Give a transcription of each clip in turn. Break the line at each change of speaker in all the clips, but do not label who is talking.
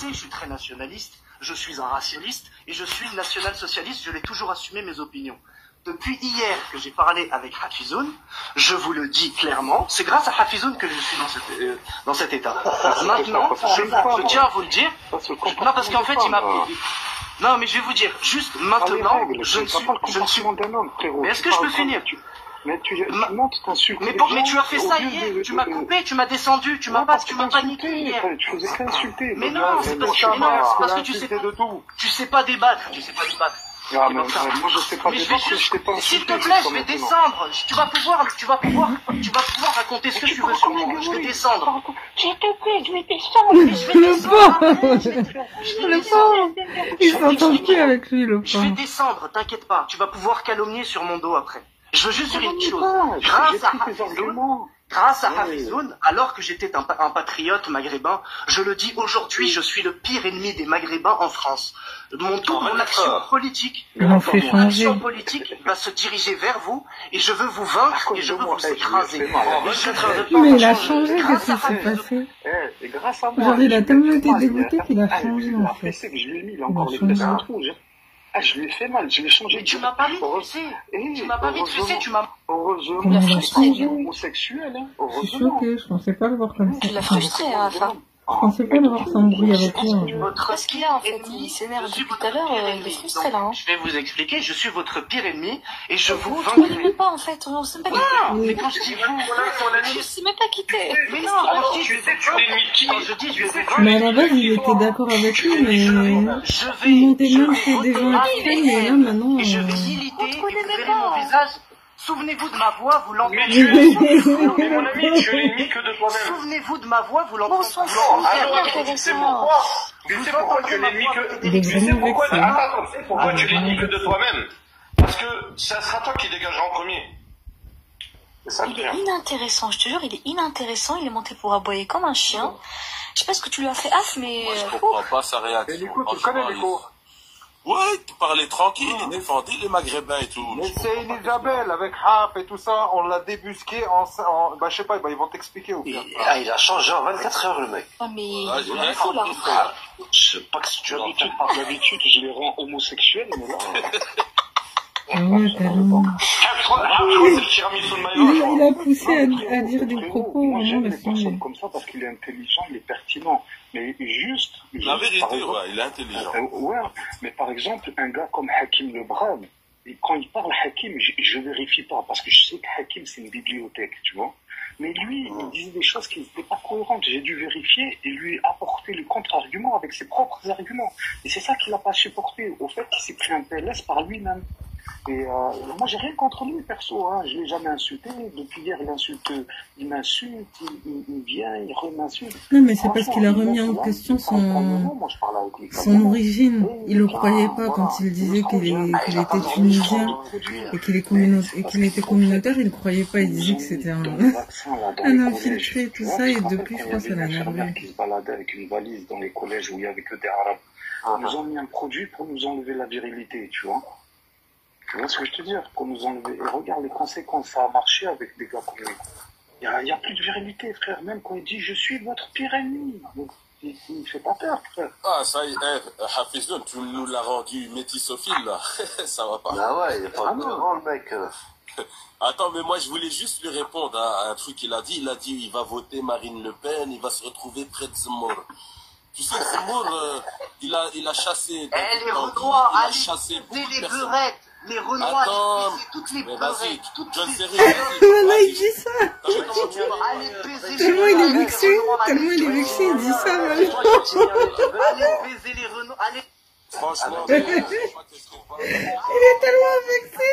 sais, je suis très nationaliste, je suis un racialiste et je suis national-socialiste, je l'ai toujours assumé mes opinions. Depuis hier que j'ai parlé avec Hafizoun, je vous le dis clairement, c'est grâce à Hafizoun que je suis dans cet état. Maintenant, je tiens à vous le dire, non parce qu'en fait il m'a... Non mais je vais vous dire, juste maintenant, je ne suis... Mais est-ce que je peux finir?
Mais tu montes t'insulter.
Mais tu as fait ça hier, tu m'as coupé, tu m'as descendu, tu m'as pas niqué hier.
Tu faisais qu'insulter.
Mais non, c'est parce que tu sais pas débattre,
Ah, mais moi je sais pas débattre, je t'ai pas insulté.
S'il te plaît, je vais descendre. Tu vas pouvoir raconter ce que tu veux sur moi. Je vais descendre.
S'il te plaît, je vais descendre.
Le pauvre, il s'entend plus avec lui, le pauvre.
Je vais descendre, t'inquiète pas. Tu vas pouvoir calomnier sur mon dos après. Je veux juste dire une chose. Grâce à Hafizoun, alors que j'étais un patriote maghrébin, je le dis aujourd'hui, je suis le pire ennemi des Maghrébins en France. Mon action politique va se diriger vers vous et je veux vous vaincre et je veux vous écraser.
Mais il a changé, qu'est-ce qui s'est passé? Genre, il a tellement été dégoûté qu'il a changé, en fait.
Je lui ai mis, il a encore les fesses rouges. Ah, je lui ai fait mal, je l'ai changé.
Mais tu m'as pas mis de fessée. Tu m'as pas mis de fessée, tu m'as...
Heureusement,
je
suis homosexuel, hein.
Je suis choquée, je pensais pas le voir comme ça.
Tu l'as frustré, hein, enfin.
Je pensais pas le voir s'embrouiller avec lui.
Qu'est-ce qu'il a, en fait? Il s'énerve depuis tout à l'heure, il est frustré, là, hein.
Je vais vous expliquer, je suis votre pire ennemi et je vous
vaincrai.
vaincrai.
On ne pas, en fait, on sait même pas qui
t'es. Mais quand je dis vous,
je sais même pas qui t'es.
Mais non, quand je dis je vais vous
Mais à la base, il était d'accord avec lui, mais il montait même chez des gens extrêmes, mais là, maintenant...
Et je vais militer, et vous verrez mon visage. Souvenez-vous de ma voix, vous l'entendez.
Mon ami, tu es l'ennemi que de toi-même.
Souvenez-vous de ma voix, vous l'entendez.
C'est pourquoi. Tu sais pourquoi tu es l'ennemi que... Pourquoi tu es l'ennemi que de toi-même? Parce que ça sera toi qui dégagera en premier.
Il est inintéressant, je te jure, il est inintéressant, il est monté pour aboyer comme un chien. Je sais pas ce que tu lui as fait, mais...
Moi, je comprends pas sa réaction.
Et Nico, tu connais Nico?
Ouais, tu parlais tranquille, il défendait les Maghrébins et tout.
Mais c'est une Isabelle avec Haf et tout ça, on l'a débusqué bah je sais pas, ils vont t'expliquer au pire.
Ah, il a changé en 24 heures le mec.
Ah mais il est fou là.
Je sais pas que si tu as
d'habitude, je les rends homosexuels, mais là...
Ah ouais, tellement. Il a poussé à dire des propos,
moi j'aime les personnes comme ça parce qu'il est intelligent, il est pertinent. Mais juste
la vérité, ouais, il est intelligent.
Ouais, mais par exemple, un gars comme Hakim le Brave, quand il parle Hakim, je vérifie pas, parce que je sais que Hakim c'est une bibliothèque, tu vois. Mais lui, il disait des choses qui n'étaient pas cohérentes. J'ai dû vérifier et lui apporter le contre-argument avec ses propres arguments. Et c'est ça qu'il n'a pas supporté, au fait qu'il s'est pris un PLS par lui-même. Et moi j'ai rien contre lui perso, hein. Je l'ai jamais insulté. Depuis hier il m'insulte, il vient, il reminsulte.
Non mais c'est parce qu'il a remis en question son origine. Il le croyait pas quand il disait qu'il était tunisien et qu'il était communautaire. Il le croyait pas. Il disait que c'était un infiltré tout ça et depuis je crois que ça l'a énervé.
Qui se baladaient avec une valise dans les collèges où il y avait que des arabes. Ils nous ont mis un produit pour nous enlever la virilité, tu vois. Tu vois ce que je te dis, pour nous enlever. Et regarde les conséquences, ça a marché avec des gars comme lui. Il n'y a plus de virilité, frère. Même quand il dit je suis votre pire ennemi. Il ne fait pas peur, frère.
Ah, ça y est, Hafizoun, tu nous l'as rendu métissophile, là. Ça va pas.
Ah ouais, il n'y a pas de grand, le mec.
Attends, mais moi, je voulais juste lui répondre à un truc qu'il a dit. Il a dit il va voter Marine Le Pen, il va se retrouver près de Zemmour. Tu sais, Zemmour, il a chassé...
les Renois,
il a chassé beaucoup de personnes.
Beurrettes. Les Renois,
attends,
toutes les
vas-y,
Voilà, il dit ça. Tellement il est vexé, il dit ça, maintenant.
Allez baiser les Renois, allez.
Franchement,
il est tellement vexé.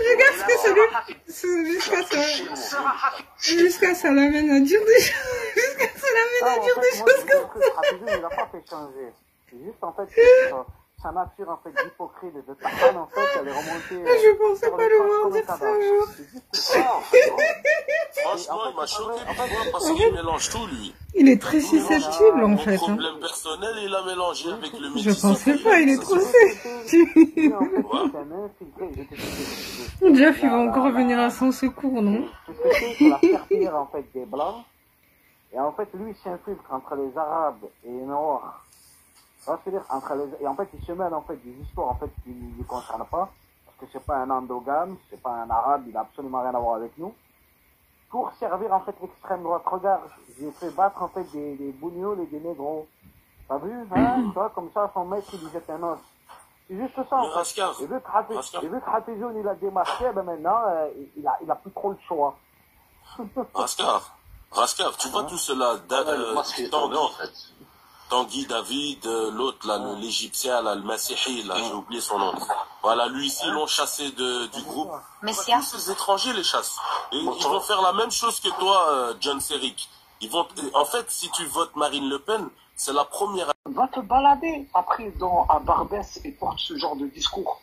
Regarde ce que ça lui... Jusqu'à ça l'amène à dire des choses comme ça.
Il n'a pas fait changer. C'est juste en fait sa nature en fait d'hypocrite et de personne en fait elle est remontée.
Je pensais pas le voir dire ça un jour.
C'est ça en fait. Franchement il m'a choqué parce qu'il mélange tout lui.
Il est très susceptible en fait.
Son problème personnel il a mélangé avec le
métis. Je pensais pas, il est trop susceptible. Jeff il va encore venir à son secours, non?
C'est la faire finir en fait des blancs. Et en fait, lui, il s'infiltre entre les Arabes et les Noirs. C'est-à-dire, et en fait, il se mêle, en fait, des histoires, en fait, qui ne lui concernent pas. Parce que c'est pas un endogame, c'est pas un Arabe, il a absolument rien à voir avec nous. Pour servir, en fait, l'extrême droite. Regarde, j'ai fait battre, en fait, des bougnoules et des négros. T'as vu, hein? Tu vois, comme ça, son maître, il lui jette un os. C'est juste ça, en fait. Et vu que Hatizoun, il a démasqué, ben maintenant, il a plus trop le choix.
Raskar, tu vois tout cela, Tanguy David, l'autre, là, l'Égyptien, là, le Masihi, là, j'ai oublié son nom. Voilà, lui ici, ils l'ont chassé du groupe.
Messia.
Tous ces étrangers les chassent. Et ils vont faire la même chose que toi, John Serik. En fait, si tu votes Marine Le Pen, c'est la première.
Va te balader après à Barbès et porte ce genre de discours.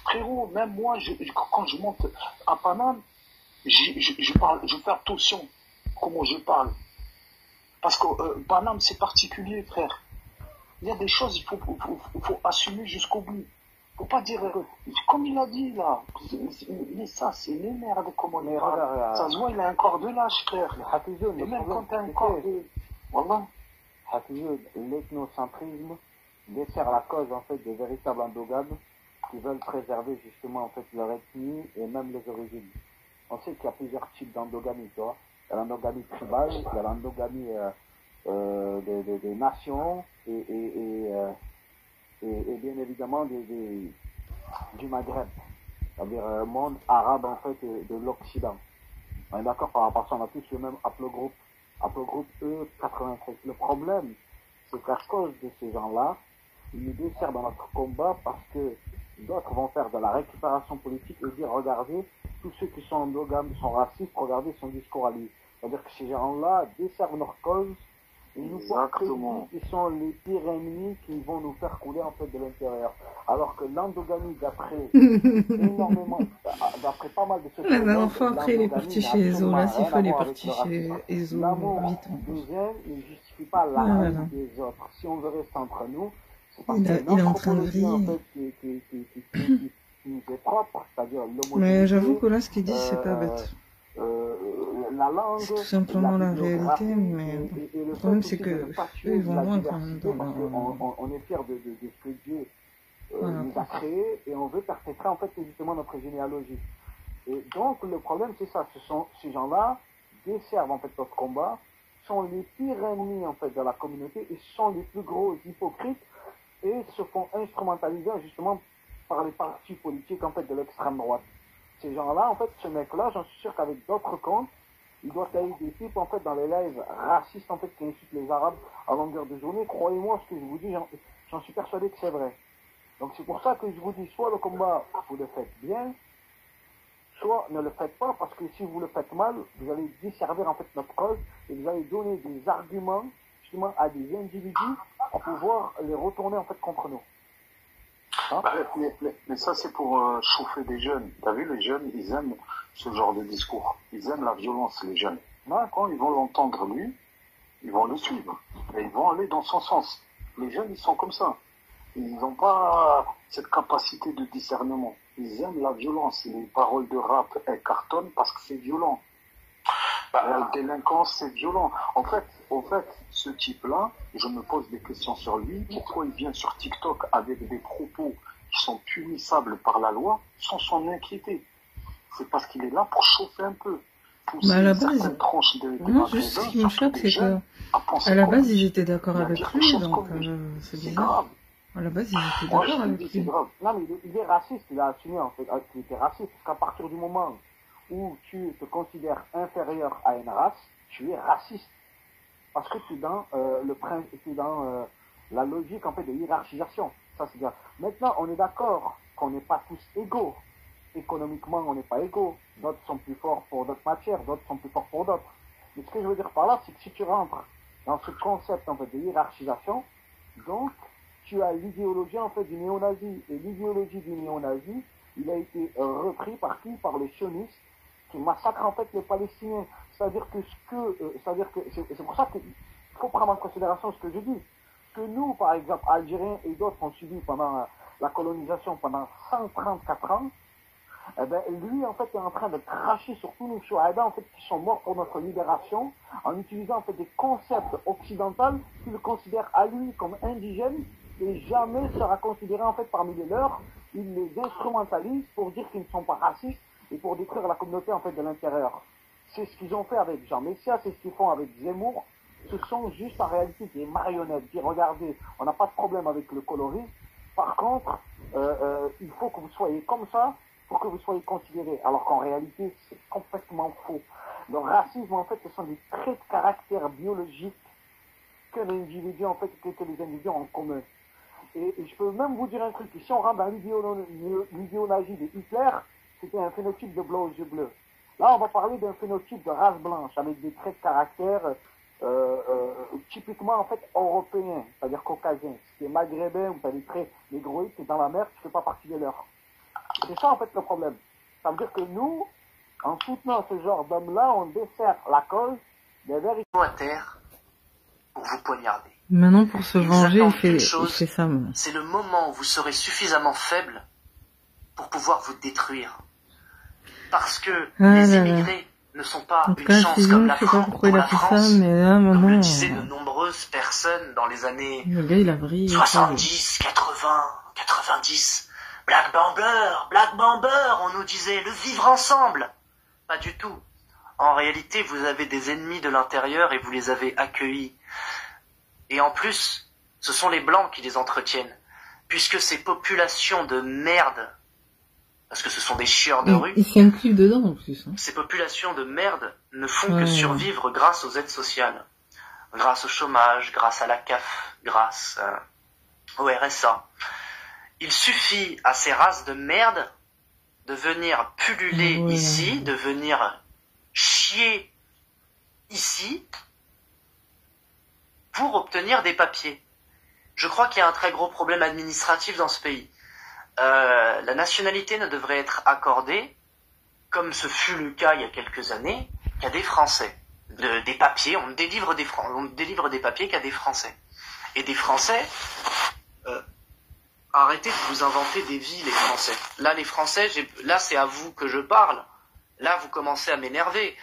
Frérot, même moi, quand je monte à Paname, je fais attention comment je parle. Parce que Paname, c'est particulier, frère. Il y a des choses, il faut assumer jusqu'au bout. Faut pas dire, comme il a dit là, mais ça, c'est les merdes, comment on est. Ça se voit, il a un corps de lâche, frère. Et même quand t'as un corps de. Voilà.
L'ethnocentrisme dessert la cause, en fait, des véritables endogames qui veulent préserver, justement, en fait, leur ethnie et même les origines. On sait qu'il y a plusieurs types d'endogamie, tu vois. Il y a l'endogamie tribale, il y a l'endogamie des nations et bien évidemment du Maghreb, c'est-à-dire monde arabe en fait de l'Occident. On est d'accord par rapport à ça, on a tous le même haplogroupe E93. Le problème, c'est qu'à cause de ces gens-là, ils nous desservent dans notre combat parce que d'autres vont faire de la récupération politique et dire regardez, tous ceux qui sont endogames sont racistes, regardez son discours à lui. C'est-à-dire que ces gens-là desservent leur cause et nous pensons qu'ils sont les pires ennemis qui vont nous faire couler en fait de l'intérieur. Alors que l'endogamie, d'après pas mal de ceux
La dernière fois, après, il est parti chez Ezo. Là, s'il faut, il est parti chez Ezo.
L'amour des uns ne justifie pas la haine des autres. Si on veut rester entre nous, c'est parce que
il est en train de vriller.
En fait, qui nous est propre, c'est-à-dire l'homophobie.
Mais j'avoue que là, ce qu'il dit, c'est pas bête.
La langue,
c'est tout simplement la réalité, mais le problème c'est que eux, ils vont loin quand même.
On est fiers de ce que Dieu nous a créé et on veut perpétrer en fait justement notre généalogie. Et donc le problème c'est ça, ce sont ces gens-là desservent en fait notre combat, sont les pires ennemis en fait de la communauté et sont les plus gros hypocrites et se font instrumentaliser justement par les partis politiques en fait de l'extrême droite. Ces gens-là, en fait, ce mec-là, j'en suis sûr qu'avec d'autres comptes, il doit y avoir des types, en fait, dans les lives racistes, en fait, qui insultent les Arabes à longueur de journée. Croyez-moi, ce que je vous dis, j'en suis persuadé que c'est vrai. Donc c'est pour ça que je vous dis, soit le combat, vous le faites bien, soit ne le faites pas, parce que si vous le faites mal, vous allez desservir, en fait, notre cause, et vous allez donner des arguments, justement, à des individus, pour pouvoir les retourner, en fait, contre nous.
Hein? Mais ça, c'est pour chauffer des jeunes. T'as vu, les jeunes, ils aiment ce genre de discours. Ils aiment la violence, les jeunes. Quand ils vont l'entendre, lui, ils vont le suivre. Et ils vont aller dans son sens. Les jeunes, ils sont comme ça. Ils n'ont pas cette capacité de discernement. Ils aiment la violence. Les paroles de rap, elles cartonnent parce que c'est violent. La délinquance, c'est violent. En fait, ce type-là, je me pose des questions sur lui. Pourquoi il vient sur TikTok avec des propos qui sont punissables par la loi sans s'en inquiéter? C'est parce qu'il est là pour chauffer un peu.
À la base, moi, juste ce qui me choque, c'est que à la base, ils étaient d'accord avec lui, donc c'est bizarre. À la base, ils étaient d'accord avec lui.
Non, mais il est raciste, il a assumé en fait qu'il était raciste, parce qu'à partir du moment où tu te considères inférieur à une race, tu es raciste. Parce que tu es dans, la logique en fait de hiérarchisation. Ça, c'est bien. Maintenant, on est d'accord qu'on n'est pas tous égaux. Économiquement, on n'est pas égaux. D'autres sont plus forts pour d'autres matières, d'autres sont plus forts pour d'autres. Mais ce que je veux dire par là, c'est que si tu rentres dans ce concept en fait de hiérarchisation, donc tu as l'idéologie en fait du néo-nazi. Et l'idéologie du néo-nazi, il a été repris par qui? Par les sionistes qui massacrent en fait les Palestiniens. C'est-à-dire que c'est pour ça qu'il faut prendre en considération ce que je dis. Ce que nous, par exemple, Algériens et d'autres ont subi pendant la colonisation pendant 134 ans, eh ben, lui, en fait, est en train de cracher sur tous nos chouhada, en fait, qui sont morts pour notre libération, en utilisant, en fait, des concepts occidentaux qu'il considère à lui comme indigènes, et jamais sera considéré, en fait, parmi les leurs. Il les instrumentalise pour dire qu'ils ne sont pas racistes et pour détruire la communauté, en fait, de l'intérieur. C'est ce qu'ils ont fait avec Jean Messia, c'est ce qu'ils font avec Zemmour. Ce sont juste, en réalité, des marionnettes. Qui, regardez, on n'a pas de problème avec le colorisme. Par contre, il faut que vous soyez comme ça pour que vous soyez considérés. Alors qu'en réalité, c'est complètement faux. Le racisme, en fait, ce sont des traits de caractère biologiques que l'individu, en fait, que les individus ont en commun. Et je peux même vous dire un truc, si on rentre dans l'idéologie de Hitler, c'était un phénotype de blanc aux yeux bleus. Là, on va parler d'un phénotype de race blanche, avec des traits de caractère typiquement, en fait, européens, c'est-à-dire caucasiens. Si tu es maghrébin ou tu as des traits négroïdes, tu es dans la mer, tu ne fais pas partie des leurs. C'est ça, en fait, le problème. Ça veut dire que nous, en soutenant ce genre d'hommes-là, on dessert la cause des véritables
à terre pour vous poignarder.
Maintenant, pour se venger, il fait ça.
C'est le moment où vous serez suffisamment faible pour pouvoir vous détruire. Parce que les immigrés ne sont pas une chance comme la France, comme le disaient de nombreuses personnes dans les années 70, 80, 90. Black Bomber, on nous disait le vivre ensemble. Pas du tout. En réalité, vous avez des ennemis de l'intérieur et vous les avez accueillis. Et en plus, ce sont les Blancs qui les entretiennent. Puisque ces populations de merde, parce que ce sont des chieurs de rue,
ils s'incluent dedans en plus.
Ces populations de merde ne font que survivre grâce aux aides sociales. Grâce au chômage, grâce à la CAF, grâce au RSA. Il suffit à ces races de merde de venir pulluler ici, de venir chier ici pour obtenir des papiers. Je crois qu'il y a un très gros problème administratif dans ce pays. La nationalité ne devrait être accordée, comme ce fut le cas il y a quelques années, qu'à des Français. Des papiers, on délivre des papiers qu'à des Français. Et des Français... arrêtez de vous inventer des vies, les Français. Là, les Français, là, c'est à vous que je parle. Là, vous commencez à m'énerver.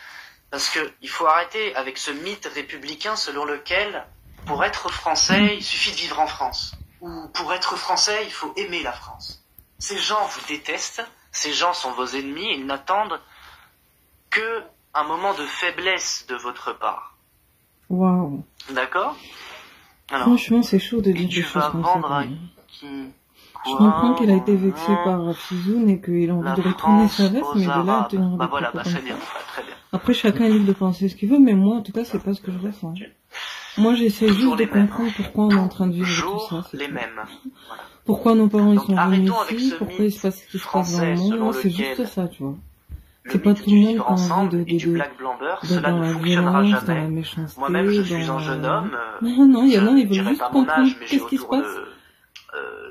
Parce que il faut arrêter avec ce mythe républicain selon lequel, pour être Français, il suffit de vivre en France. Ou pour être Français, il faut aimer la France. Ces gens vous détestent, ces gens sont vos ennemis, ils n'attendent que un moment de faiblesse de votre part.
Waouh.
D'accord?
Franchement, c'est chaud de dire des choses comme ça. Je comprends qu'il a été vexé par Rafizoun et qu'il a envie de retourner sa veste, mais de là à tenir des propos comme ça.
Très bien.
Après, chacun est libre de penser ce qu'il veut, mais moi, en tout cas, c'est pas ce que je ressens. Moi, j'essaie juste de comprendre pourquoi on est en train de vivre tout ça.
Les mêmes.
Pourquoi nos parents ils sont venus ici, pourquoi il se passe ce qui se passe dans le monde, c'est juste ça, tu vois. C'est pas tout le monde qui a envie d'être dans la violence, dans la méchanceté,
moi-même, je suis un jeune homme.
Non, il y en a, ils veulent juste comprendre qu'est-ce qui se passe.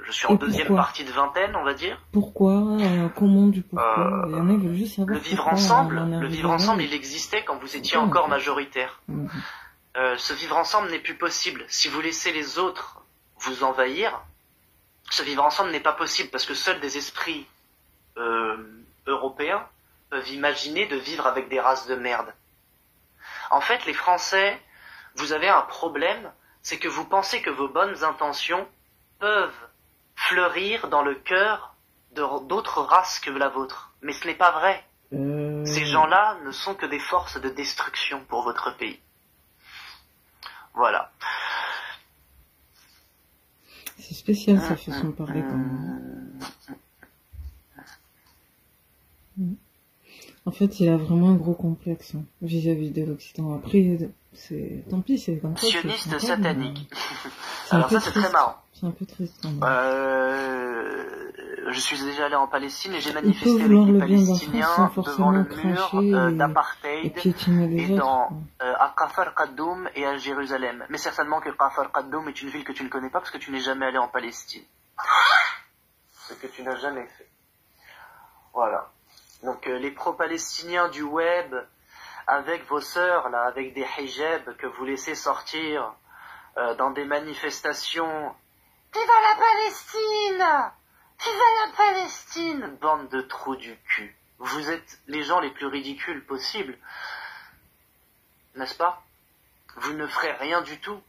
Je suis en deuxième partie de vingtaine, on va dire.
Pourquoi, comment du pourquoi. Il y en a, ils veulent juste savoir.
Le vivre ensemble, il existait quand vous étiez encore majoritaire. Ce vivre ensemble n'est plus possible. Si vous laissez les autres vous envahir, ce vivre ensemble n'est pas possible parce que seuls des esprits européens peuvent imaginer de vivre avec des races de merde. En fait, les Français, vous avez un problème, c'est que vous pensez que vos bonnes intentions peuvent fleurir dans le cœur d'autres races que la vôtre. Mais ce n'est pas vrai. Ces gens-là ne sont que des forces de destruction pour votre pays. Voilà.
C'est spécial sa façon de parler quand même. En fait, il a vraiment un gros complexe vis-à-vis de l'Occident. Après, tant pis, c'est comme ça.
Sioniste satanique. Alors ça, c'est très marrant.
C'est un peu triste.
Je suis déjà allé en Palestine et j'ai manifesté avec les Palestiniens devant le mur d'apartheid et à Kafar Qaddoum et à Jérusalem. Mais certainement que Kafar Qaddoum est une ville que tu ne connais pas parce que tu n'es jamais allé en Palestine. Ce que tu n'as jamais fait. Voilà. Donc les pro-palestiniens du web, avec vos sœurs, là, avec des hijabs que vous laissez sortir dans des manifestations. Viva la Palestine! Vive la Palestine, bande de trous du cul. Vous êtes les gens les plus ridicules possibles. N'est-ce pas? Vous ne ferez rien du tout.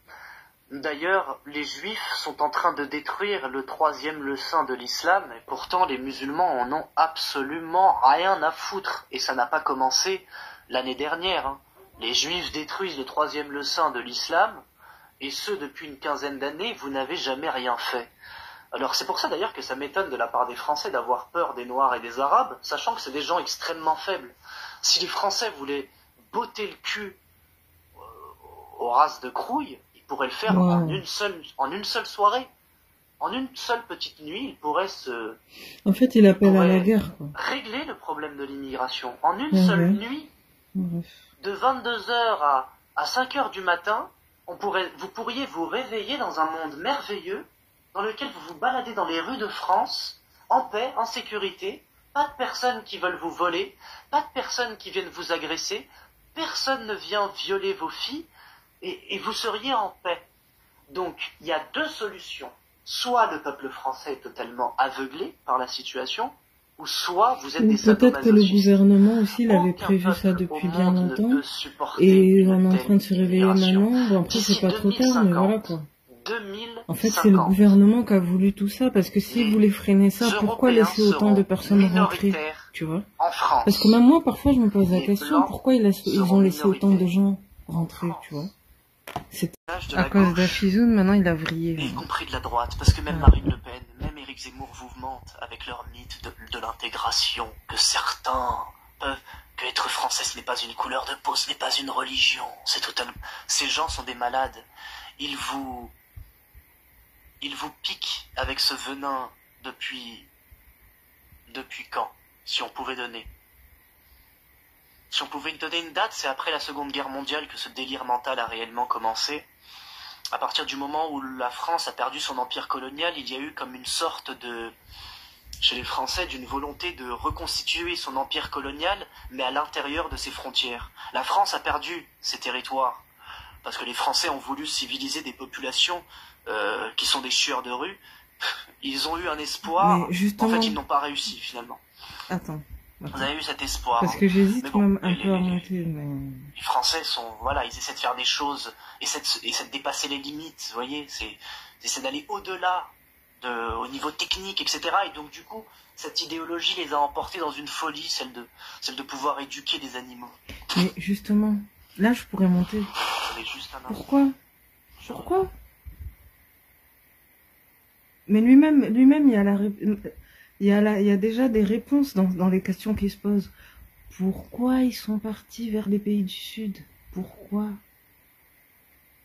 D'ailleurs, les juifs sont en train de détruire le troisième leçon de l'islam, et pourtant les musulmans en ont absolument rien à foutre. Et ça n'a pas commencé l'année dernière. Hein. Les juifs détruisent le troisième leçon de l'islam, et ce depuis une quinzaine d'années, vous n'avez jamais rien fait. Alors c'est pour ça d'ailleurs que ça m'étonne de la part des Français d'avoir peur des Noirs et des Arabes, sachant que c'est des gens extrêmement faibles. Si les Français voulaient botter le cul aux races de crouilles, ils pourraient le faire en une seule soirée. En une seule petite nuit, ils pourraient
En fait, il appelle à la guerre, quoi.
Régler le problème de l'immigration. En une seule nuit, de 22h à 5h du matin, vous pourriez vous réveiller dans un monde merveilleux, dans lequel vous vous baladez dans les rues de France, en paix, en sécurité, pas de personnes qui veulent vous voler, pas de personnes qui viennent vous agresser, personne ne vient violer vos filles, et vous seriez en paix. Donc, il y a deux solutions. Soit le peuple français est totalement aveuglé par la situation, ou soit vous êtes des sadomasochistes.
Peut-être que le gouvernement aussi l'avait prévu ça depuis bien longtemps, et on est en train de se réveiller maintenant. Bon, après, c'est pas trop tard, mais voilà, quoi. En fait, c'est le gouvernement qui a voulu tout ça, parce que s'ils voulaient freiner ça, pourquoi laisser autant de personnes rentrer, tu vois? Parce que même moi, parfois, je me pose la question, pourquoi ils ont laissé autant de gens rentrer, tu vois? C'est à cause d'Hafizoun, maintenant il a vrillé.
Y compris de la droite, parce que même Marine Le Pen, même Éric Zemmour vous mentent avec leur mythe de l'intégration, que certains peuvent, que être français ce n'est pas une couleur de peau, ce n'est pas une religion, c'est totalement... Ces gens sont des malades, ils vous piquent avec ce venin depuis quand, si on pouvait donner. Si on pouvait donner une date, c'est après la Seconde Guerre mondiale que ce délire mental a réellement commencé. À partir du moment où la France a perdu son empire colonial, il y a eu comme une sorte de, chez les Français, d'une volonté de reconstituer son empire colonial, mais à l'intérieur de ses frontières. La France a perdu ses territoires, parce que les Français ont voulu civiliser des populations qui sont des chieurs de rue. Ils ont eu un espoir, justement... en fait ils n'ont pas réussi finalement.
Attends.
Vous avez eu cet espoir.
Parce que j'hésite même un peu à monter. Mais...
Les Français sont, voilà, ils essaient de faire des choses, essaient de dépasser les limites, vous voyez, ils essaient d'aller au-delà, au niveau technique, etc. Et donc du coup, cette idéologie les a emportés dans une folie, celle de pouvoir éduquer des animaux.
Mais justement, là je pourrais monter. Pourquoi? Mais lui-même, il y a déjà des réponses dans les questions qui se posent. Pourquoi ils sont partis vers les pays du Sud? Pourquoi?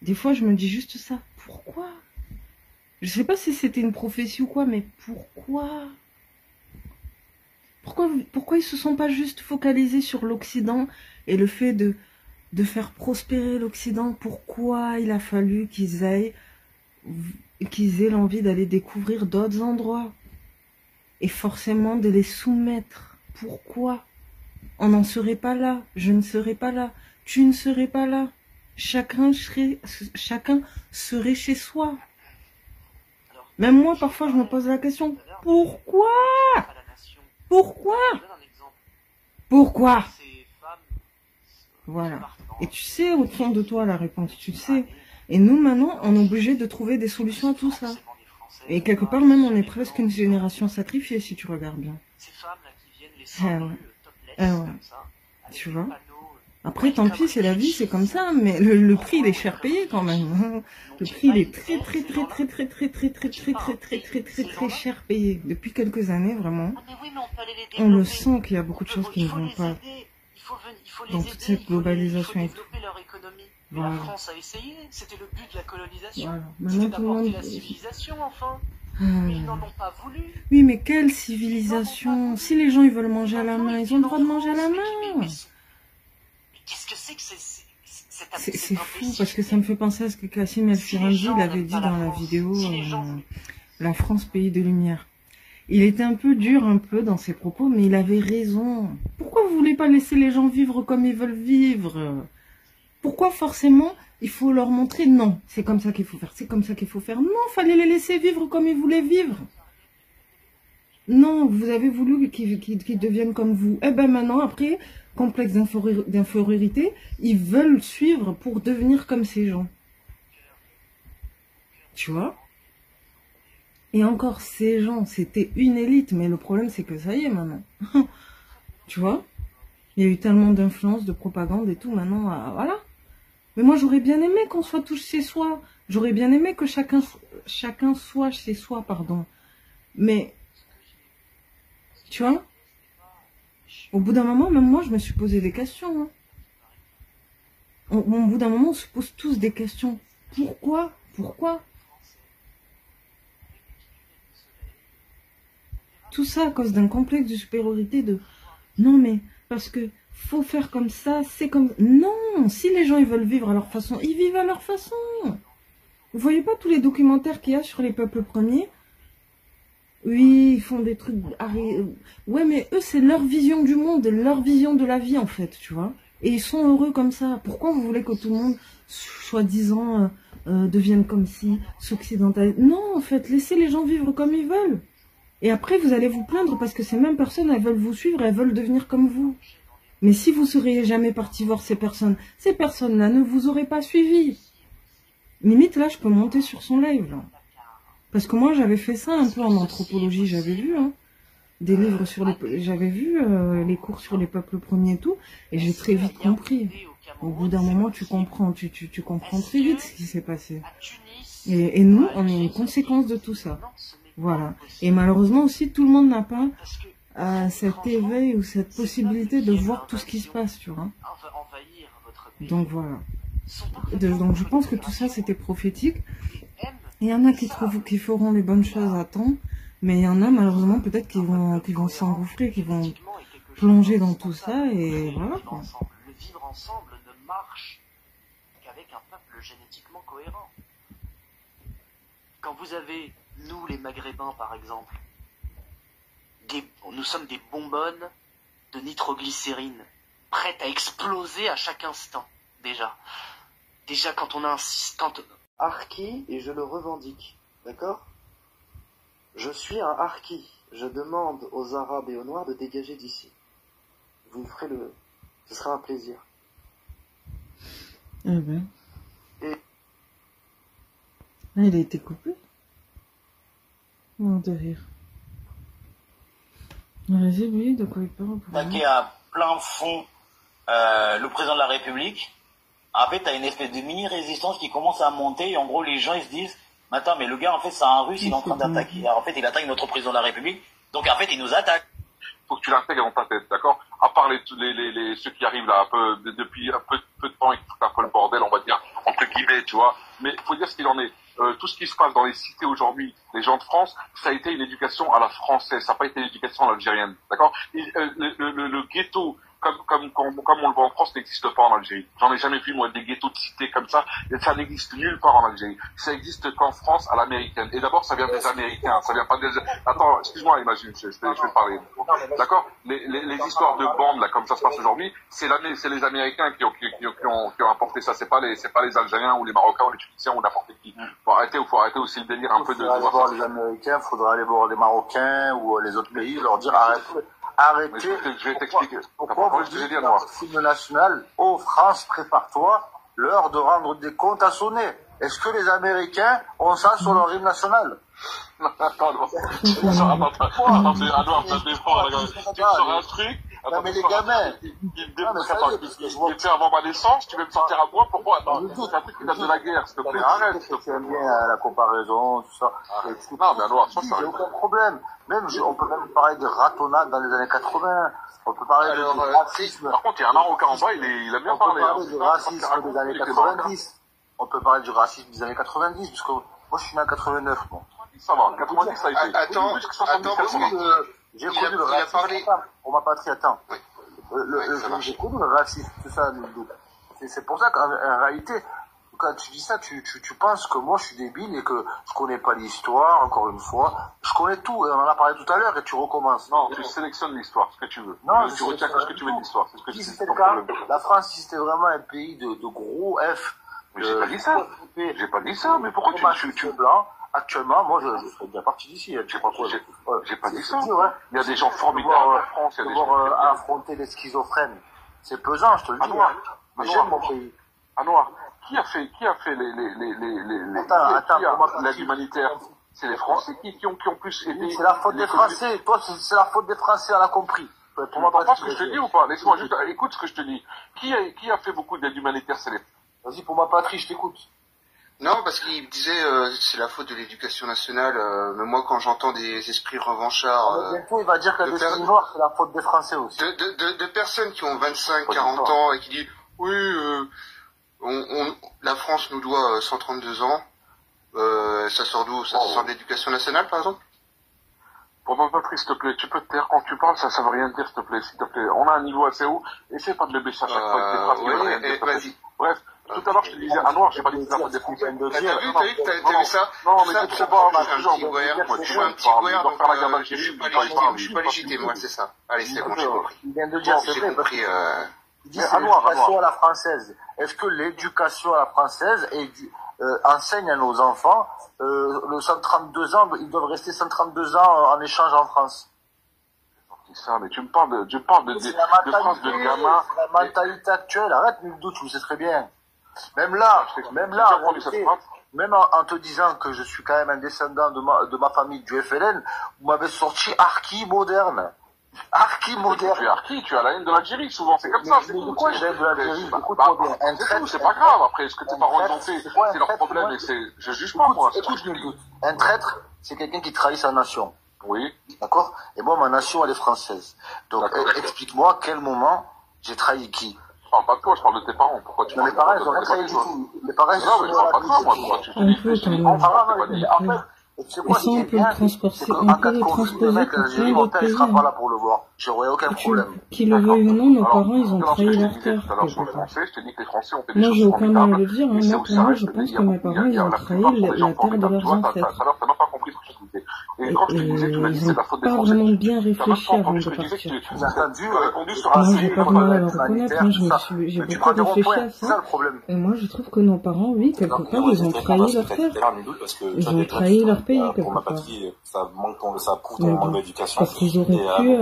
Des fois, je me dis juste ça. Pourquoi? Je sais pas si c'était une prophétie ou quoi, mais pourquoi? Pourquoi ils se sont pas juste focalisés sur l'Occident et le fait de faire prospérer l'Occident? Pourquoi il a fallu qu'ils aient l'envie d'aller découvrir d'autres endroits? Et forcément de les soumettre. Pourquoi? On n'en serait pas là. Je ne serais pas là. Tu ne serais pas là. Chacun serait chez soi. Même moi, parfois, je me pose la question. Pourquoi? Voilà. Et tu sais, au fond de toi, la réponse, tu le sais. Et nous, maintenant, on est obligé de trouver des solutions à tout ça. Et quelque part, même, on est presque une génération sacrifiée, si tu regardes bien. Tu vois? Après, tant pis, c'est la vie, c'est comme ça, mais le prix, il est cher payé quand même. Le prix, il est très cher payé. Depuis quelques années, vraiment. On le sent qu'il y a beaucoup de choses qui ne vont pas dans toute cette globalisation et tout.
Voilà. La France a essayé, c'était le but de la colonisation.
Voilà.
C'était d'apporter la civilisation, enfin. Mais ils n'en ont pas voulu.
Oui, mais quelle civilisation? Si les gens ils veulent manger à la main, ils ont le droit de manger à la main.
Mais qu'est-ce que c'est que
c'est fou, parce que ça me fait penser à ce que Kassim El-Firandi l'avait dit dans la vidéo La France, pays de lumière. Il était un peu dur, dans ses propos, mais il avait raison. Pourquoi vous voulez pas laisser les gens vivre comme ils veulent vivre? Pourquoi forcément il faut leur montrer non, c'est comme ça qu'il faut faire, c'est comme ça qu'il faut faire. Non, fallait les laisser vivre comme ils voulaient vivre. Non, vous avez voulu qu'ils deviennent comme vous. Eh ben maintenant, après, complexe d'infériorité, ils veulent suivre pour devenir comme ces gens. Tu vois? Et encore, ces gens, c'était une élite, mais le problème, c'est que ça y est maintenant. Tu vois? Il y a eu tellement d'influence, de propagande et tout, maintenant, voilà. Mais moi, j'aurais bien aimé qu'on soit tous chez soi. J'aurais bien aimé que chacun soit chez soi, pardon. Mais, tu vois, au bout d'un moment, même moi, je me suis posé des questions. Hein. Au bout d'un moment, on se pose tous des questions. Pourquoi? Tout ça à cause d'un complexe de supériorité de... Non, mais parce que faut faire comme ça, c'est comme... Non, si les gens ils veulent vivre à leur façon, ils vivent à leur façon. Vous voyez pas tous les documentaires qu'il y a sur les peuples premiers? Oui, ils font des trucs... Ouais, mais eux, c'est leur vision du monde, leur vision de la vie, en fait, tu vois. Et ils sont heureux comme ça. Pourquoi vous voulez que tout le monde, soi-disant, devienne comme si, s'occidentalise? Non, en fait, laissez les gens vivre comme ils veulent. Et après, vous allez vous plaindre parce que ces mêmes personnes, elles veulent vous suivre, elles veulent devenir comme vous. Mais si vous seriez jamais parti voir ces personnes-là ne vous auraient pas suivi. Limite, là, je peux monter sur son live, là. Parce que moi, j'avais fait ça un peu en anthropologie, j'avais vu, hein, des livres sur les... J'avais vu les cours sur les peuples premiers et tout, et j'ai très vite compris. Au bout d'un moment, tu comprends, tu comprends très vite ce qui s'est passé. Et nous, on est une conséquence de tout ça. Voilà. Et malheureusement aussi, tout le monde n'a pas cet éveil ou cette possibilité de voir tout ce qui se passe, tu vois. Donc voilà. Donc je pense que tout ça, c'était prophétique. Il y en a qui feront les bonnes choses à temps, mais il y en a malheureusement peut-être qui vont s'engouffrer, qui vont plonger dans tout ça, et voilà quoi.
Le vivre ensemble ne marche qu'avec un peuple génétiquement cohérent. Quand vous avez, nous les Maghrébins par exemple, nous sommes des bonbonnes de nitroglycérine, prêtes à exploser à chaque instant, déjà. Déjà quand on a un... Harki, et je le revendique, d'accord? Je suis un Harki. Je demande aux Arabes et aux Noirs de dégager d'ici. Vous me ferez le... Ce sera un plaisir.
Eh ben. Et... Ah, il a été coupé? Non, de rire. Vas-y, oui, de quoi il parle?
Attaquer à plein fond le président de la République. En fait, t'as une espèce de mini-résistance qui commence à monter, et en gros, les gens, ils se disent, mais attends, mais le gars, en fait, c'est un Russe, il est en train d'attaquer. En fait, il attaque notre président de la République, donc en fait, il nous attaque.
Faut que tu l'intègres dans ta tête, d'accord? À part ceux qui arrivent là, depuis un peu de temps et qui foutent un peu le bordel, on va dire, entre guillemets, tu vois. Mais faut dire ce qu'il en est. Tout ce qui se passe dans les cités aujourd'hui, les gens de France, ça a été une éducation à la française, ça n'a pas été une éducation à l'algérienne, d'accord? Le ghetto, comme on le voit en France, n'existe pas en Algérie. J'en ai jamais vu, moi, des ghettos de cités comme ça, et ça n'existe nulle part en Algérie. Ça existe qu'en France, à l'américaine. Et d'abord, ça vient des Américains, ça vient pas des... Attends, excuse-moi, imagine, je vais parler. D'accord? Les histoires de bandes, là, comme ça se passe aujourd'hui, c'est les Américains qui ont apporté ça, c'est pas les Algériens ou les Marocains ou les Tunisiens ou n'importe qui. Faut arrêter aussi le délire un peu de...
Faudra aller voir les Américains, faudra aller voir les Marocains ou les autres pays, leur dire arrêtez.
Je vais t'expliquer.
Pourquoi vous dites dans le film national, oh France, prépare-toi, l'heure de rendre des comptes a sonné. Est-ce que les Américains ont ça sur leur hymne national?
Attends, tu sors un truc.
Non, mais les gamins.
Il fait avant ma naissance, tu veux me sortir à moi? Pourquoi? C'est un truc qui date de la guerre, s'il te plaît, arrête.
Tu aimes bien la comparaison, tout ça.
Non, mais alors, ça, ça
il n'y a aucun problème. On peut même parler de ratonnade dans les années 80. On peut parler de racisme.
Par contre, il y a un Marocain en bas, il a bien parlé.
On peut parler du racisme des années 90. On peut parler du racisme des années 90, parce que moi, je suis né en 89, moi.
Ça va, 90, ça a été.
Attends,
j'ai connu le racisme pour ma patrie, attends. J'ai connu le racisme, tout ça. C'est pour ça qu'en réalité, quand tu dis ça, tu penses que moi je suis débile et que je connais pas l'histoire, encore une fois. Je connais tout, et on en a parlé tout à l'heure, et tu recommences.
Non, tu sélectionnes l'histoire, ce que tu veux.
Non,
tu retiens que ce que tu veux de l'histoire.
Si c'était le cas, la France, si c'était vraiment un pays de gros F.
Mais j'ai pas dit ça. J'ai pas dit ça, mais pourquoi tu
blanc, actuellement, moi, je fais bien partie d'ici.
J'ai pas dit ça. Il y a des gens formidables en France. Il y a des gens
affronter les schizophrènes. C'est pesant, je te le dis. Mais j'aime mon pays.
Anouar, qui a fait l'aide humanitaire? C'est les Français qui ont plus aidé.
C'est la faute des Français. Toi, c'est la faute des Français, on l'a compris.
Tu m'entends pas ce que je te dis ou pas? Laisse-moi juste, écoute ce que je te dis. Qui a fait beaucoup d'aide humanitaire? C'est les...
Vas-y, pour ma patrie, je t'écoute.
Non, parce qu'il disait, c'est la faute de l'éducation nationale, mais moi, quand j'entends des esprits revanchards,
bientôt, il va dire que la destinée noire, c'est la faute des Français aussi.
De personnes qui ont 25, 40 ans et qui disent, oui, la France nous doit 132 ans, ça sort d'où? Ça sort de l'éducation nationale, par exemple?
Pour ma patrie, s'il te plaît, tu peux te taire quand tu parles, ça veut rien dire, s'il te plaît, On a un niveau assez haut, essaie pas de le baisser à chaque fois avec tes phrases.
Vas-y.
Bref, tout à l'heure, je te disais, Anouar, j'ai pas dit que c'est la faute des Français.
T'as vu ça?
Non, mais tu sais pas,
je suis un petit voyeur, donc je suis pas légitime, moi, c'est ça. Allez, c'est bon, j'ai compris.
Il vient de dire, c'est vrai,
compris,
il dit c'est l'éducation à la française. Est-ce que l'éducation à la française enseigne à nos enfants le 132 ans, ils doivent rester 132 ans en échange en France?
C'est ça, mais tu me parles de phrases de gamin.
La mentalité actuelle, arrête nul doute, tu le sais très bien. Même là, même en te disant que je suis quand même un descendant de ma famille du FLN, vous m'avez sorti Harki moderne. Harki moderne.
Tu es Harki, tu as la haine de l'Algérie, souvent, c'est comme ça.
Mais de quoi j'ai la haine de l'Algérie? Écoute,
c'est pas grave, après, ce que tes parents ont fait, c'est leur problème, et je juge pas, moi.
Écoute, un traître, c'est quelqu'un qui trahit sa nation.
Oui.
D'accord? Et moi, ma nation, elle est française. Donc, explique-moi à quel moment j'ai trahi qui?
Je parle pas de toi, je parle de tes parents. Pourquoi tu
parles de tes parents? Ils ont rien trahi du tout. Les parents, ils
sont... Non, mais je parle pas de ça, moi. Pourquoi tu
Et ça, on peut le transporter, on peut le transposer pour plein d'autres pays.
Sera pas là pour le voir. J'aurais aucun problème.
Qu'ils le veuillent ou non, nos parents, ils ont trahi leur terre. Moi, j'ai aucun mal à le dire. Moi, pour moi, je pense que mes parents, ils ont trahi la terre de leurs ancêtres. Et ils n'ont pas vraiment bien réfléchi avant de partir. Moi, j'ai pas de mal à le reconnaître. Moi, j'ai beaucoup réfléchi à ça. Et moi, je trouve que nos parents, oui, quelque part, ils ont trahi leur terre. Ils ont trahi leur pays, quelque part. Parce qu'ils auraient pu,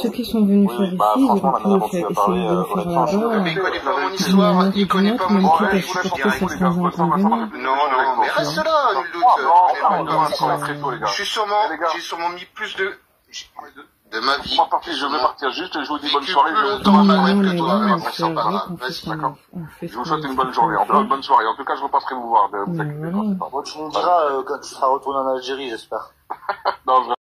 ceux qui sont venus faire ici, ils auraient pu essayer de le faire là-bas.
Il connaît pas mon histoire, il connaît pas mon histoire. Non, mais reste là, nul doute. J'ai sûrement mis plus de ma vie.
Je vais partir juste, je vous dis bonne soirée. Je vous souhaite une bonne journée, bonne soirée. En tout cas, je repasserai vous voir.
Tu nous diras quand tu seras retourné en Algérie, j'espère.
Non,